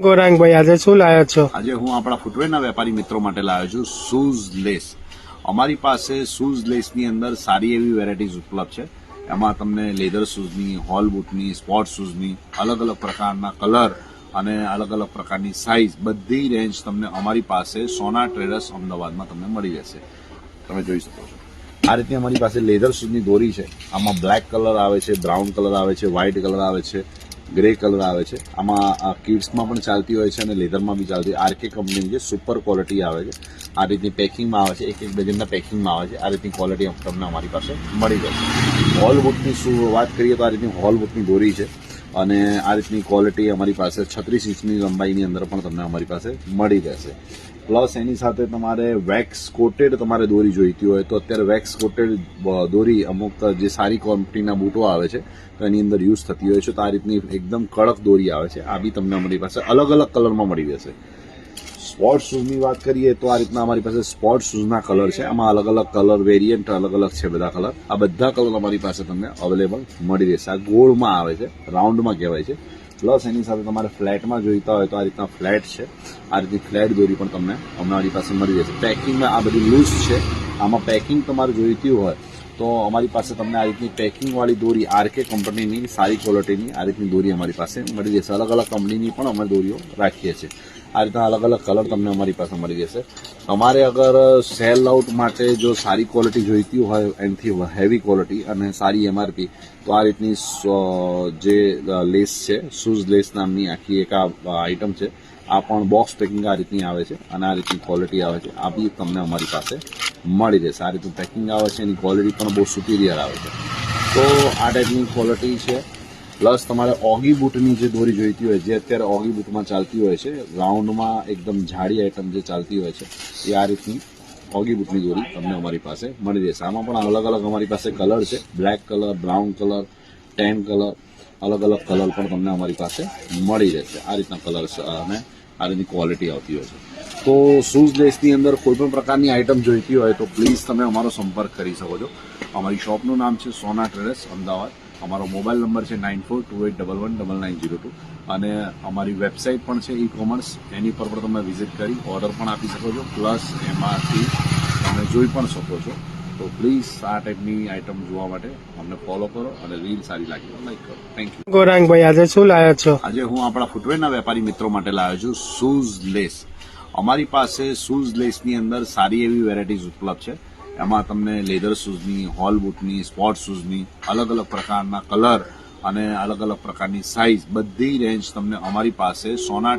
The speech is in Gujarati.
ગોરાંગભાઈ આજે શું લાવ્યા છો? આજે હું આપણા ફૂટવેરના વેપારી મિત્રો માટે લાવ્યો છું શૂઝ લેસ. અમારી પાસે શૂઝ લેસની અંદર સારી એવી વેરાયટીઝ ઉપલબ્ધ છે. એમાં તમને લેધર શૂઝની, હોલ બૂટની, સ્પોર્ટ શૂઝની અલગ અલગ પ્રકારના કલર અને અલગ અલગ પ્રકારની સાઇઝ બધી રેન્જ તમને અમારી પાસે સોના ટ્રેડર્સ અમદાવાદમાં તમને મળી રહેશે. તમે જોઈ શકો છો આ રીતની અમારી પાસે લેધર શૂઝની દોરી છે. આમાં બ્લેક કલર આવે છે, બ્રાઉન કલર આવે છે, વ્હાઇટ કલર આવે છે, ગ્રે કલર આવે છે. આમાં કિડ્સમાં પણ ચાલતી હોય છે અને લેધરમાં બી ચાલતી. આરકે કંપનીની જે સુપર ક્વોલિટી આવે છે. આ રીતની પેકિંગમાં આવે છે, એક ડઝનના પેકિંગમાં આવે છે. આ રીતની ક્વોલિટી તમને અમારી પાસે મળી જશે. હોલ બૂટની શું વાત કરીએ તો આ રીતની હોલ બૂટની દોરી છે અને આ રીતની ક્વોલિટી અમારી પાસે 36 ઇંચની લંબાઈની અંદર પણ તમને અમારી પાસે મળી રહેશે. પ્લસ એની સાથે તમારે વેક્સ કોટેડ તમારે દોરી જોઈતી હોય તો અત્યારે વેક્સ કોટેડ દોરી અમુક જે સારી ક્વોલિટીના બૂટો આવે છે તો એની અંદર યુઝ થતી હોય છે. તો આ રીતની એકદમ કડક દોરી આવે છે. આ બી તમને અમારી પાસે અલગ અલગ કલરમાં મળી રહેશે. સ્પોર્ટ શૂઝની વાત કરીએ તો આ રીતના અમારી પાસે સ્પોર્ટ શૂઝના કલર છે. આમાં અલગ અલગ કલર વેરિયન્ટ અલગ અલગ છે બધા કલર. આ બધા કલર અમારી પાસે તમને અવેલેબલ મળી રહેશે. આ ગોળમાં આવે છે, રાઉન્ડમાં કહેવાય છે. પ્લસ એની સાથે તમારે ફ્લેટમાં જોઈતા હોય તો આ રીતના ફ્લેટ છે. આ રીતની ફ્લેટ દોરી પણ તમને અમારી પાસે મળી રહેશે. પેકિંગમાં આ બધી લૂઝ છે. આમાં પેકિંગ તમારે જોઈતી હોય તો અમારી પાસે તમને આ રીતની પેકિંગવાળી દોરી આરકે કંપનીની સારી ક્વોલિટીની આ રીતની દોરી અમારી પાસે મળી રહેશે. અલગ અલગ કંપનીની પણ અમે દોરીઓ રાખીએ છીએ. આ રીતના અલગ અલગ કલર તમને અમારી પાસે મળી રહેશે. તમારે અગર સેલ આઉટ માટે જો સારી ક્વોલિટી જોઈતી હોય એનાથી હેવી ક્વોલિટી અને સારી એમઆરપી તો આ રીતની જે લેસ છે, શૂઝ લેસ નામની આખી એક આ આઇટમ છે. આ પણ બોક્સ પેકિંગ આ રીતની આવે છે અને આ રીતની ક્વોલિટી આવે છે. આ બી તમને અમારી પાસે મળી રહેશે. આ રીતનું પેકિંગ આવે છે, એની ક્વોલિટી પણ બહુ સુપીરિયર આવે છે. તો આ ટાઈપની ક્વોલિટી છે. પ્લસ તમારે ઓગી બૂટની જે દોરી જોઈતી હોય, જે અત્યારે ઓગી બૂટમાં ચાલતી હોય છે, રાઉન્ડમાં એકદમ જાડી આઇટમ જે ચાલતી હોય છે, એ આ રીતની ઓગી બૂટની દોરી તમને અમારી પાસે મળી રહેશે. આમાં પણ અલગ અલગ અમારી પાસે કલર છે. Black colour, brown colour, ten colour, અલગ અલગ કલર પણ તમને અમારી પાસે મળી રહેશે. આ રીતના કલર અને આ રીતની ક્વોલિટી આવતી હોય છે. તો શૂઝ લેસની અંદર કોઈ પણ પ્રકારની આઇટમ જોઈતી હોય તો પ્લીઝ તમે અમારો સંપર્ક કરી શકો છો. અમારી શોપનું નામ છે સોના ટ્રેડર્સ અમદાવાદ. અમારો મોબાઈલ નંબર છે 9428119902 અને અમારી વેબસાઇટ પણ છે ઈ-કોમર્સ. એની પર પણ તમે વિઝિટ કરી ઓર્ડર પણ આપી શકો છો. પ્લસ એમાંથી તમે જોઈ પણ શકો છો. તો પ્લીઝ આ ટાઈપની આઇટમ જોવા માટે અમને ફોલો કરો અને રીલ સારી લાગી તો લાઈક કરો. Thank you. ગોરાંગભાઈ આજે શું લાવ્યા છો? આજે હું આપણા ફૂટવેરના વેપારી મિત્રો માટે લાવ્યો છું શૂઝ લેસ. અમારી પાસે શૂઝ લેસની અંદર સારી એવી વેરાયટીઝ ઉપલબ્ધ છે. એમાં તમને લેધર શૂઝની, હોલ બૂટની, સ્પોર્ટ શૂઝની અલગ અલગ પ્રકારના કલર અને અલગ અલગ પ્રકારની સાઇઝ બધી રેન્જ તમને અમારી પાસે સોના